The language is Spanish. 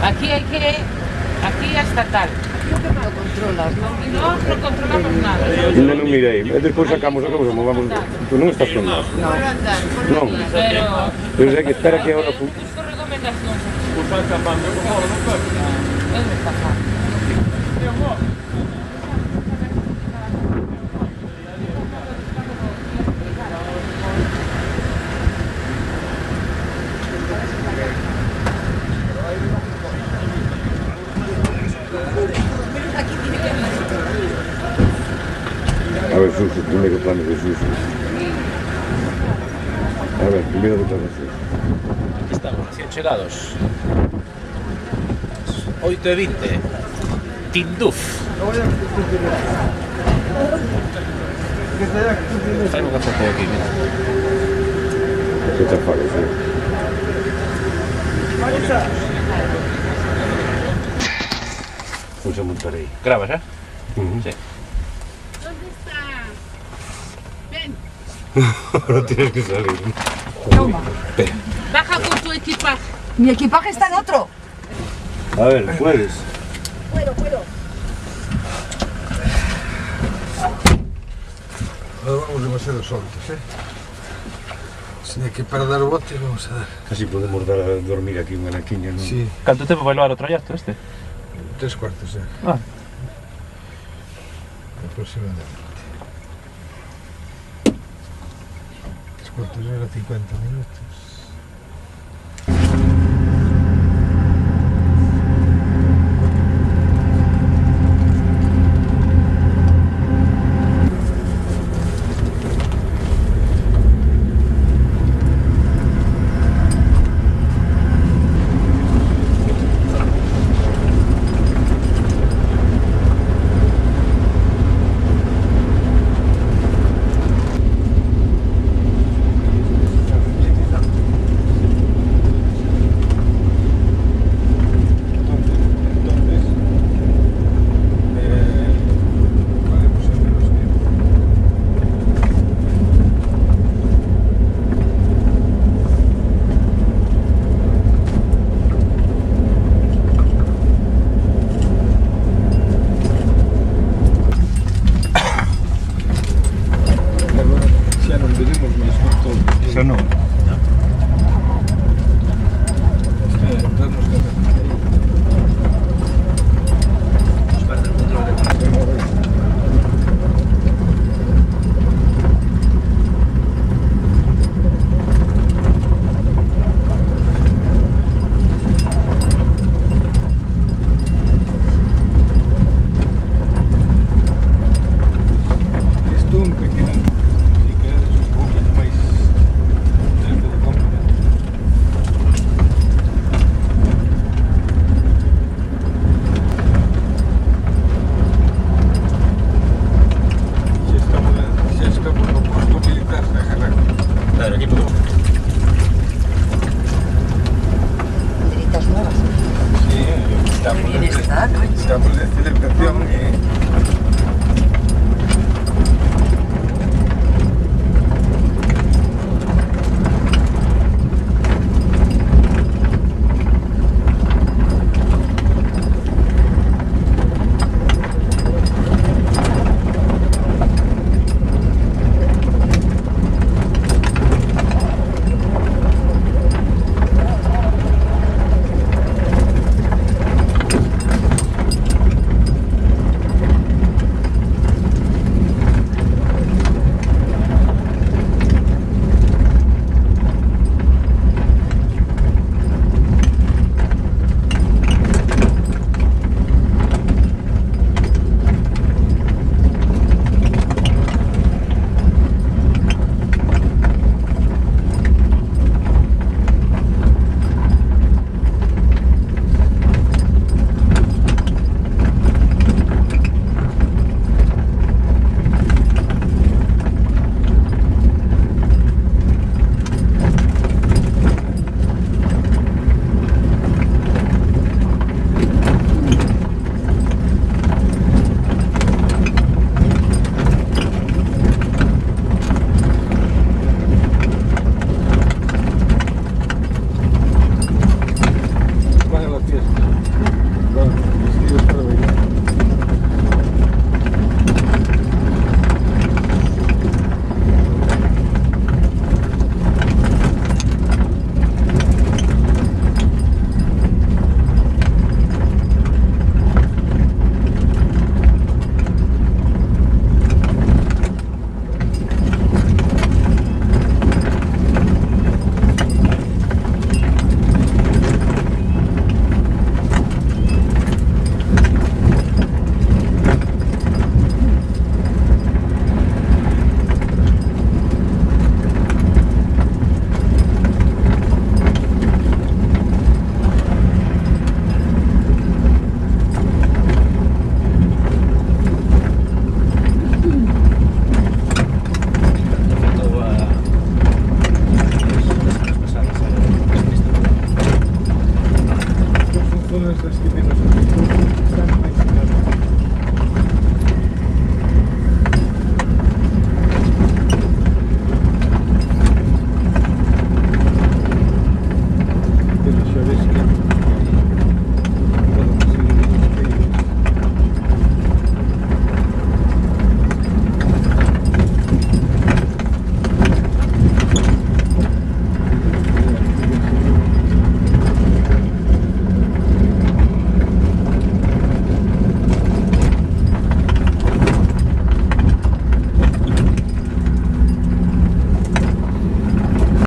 Aquí hay que... Aquí hasta tal. Lo controlas, ¿no? No controlamos nada. Non o mirei, e despois sacamos, vamos, tú non estás con nós. Non. Pero... Pero é que espera que agora... Busco recomendacións. ¿Dónde está Juan? A ver, Suso, primeiro plano de Suso. A ver, primeiro de plano de Suso. Aquí estamos, recién chegados. 8:20. Tinduf. Traigo un café aquí, mira. Que chafado, sí. Mucho Monterrey. ¿Grabas, eh? Sí. ¿Dónde está? Ven. Ahora tienes que salir. Toma. Baja con tu equipaje. Mi equipaje está en otro. A ver, puedes. Puedo. Ahora vamos demasiado soltos, ¿eh? Si hay que parar dar botes, vamos a dar. Casi podemos dar a dormir aquí unha naquiña, non? Sí, ¿Cuánto tiempo va a llevar o trayecto este? 3 cuartos ya, Ah, aproximadamente. 3 cuartos de hora, 50 minutos. Xa non. Isto un pequeno, si queres un pouquinho máis tempo de compra. Xa estamos no posto militar de Agarraco. claro, aquí podemos. Banderitas nuevas. Sí, estamos Bien está, coño. estamos de celebración e... todas las que tienes aquí están ahí.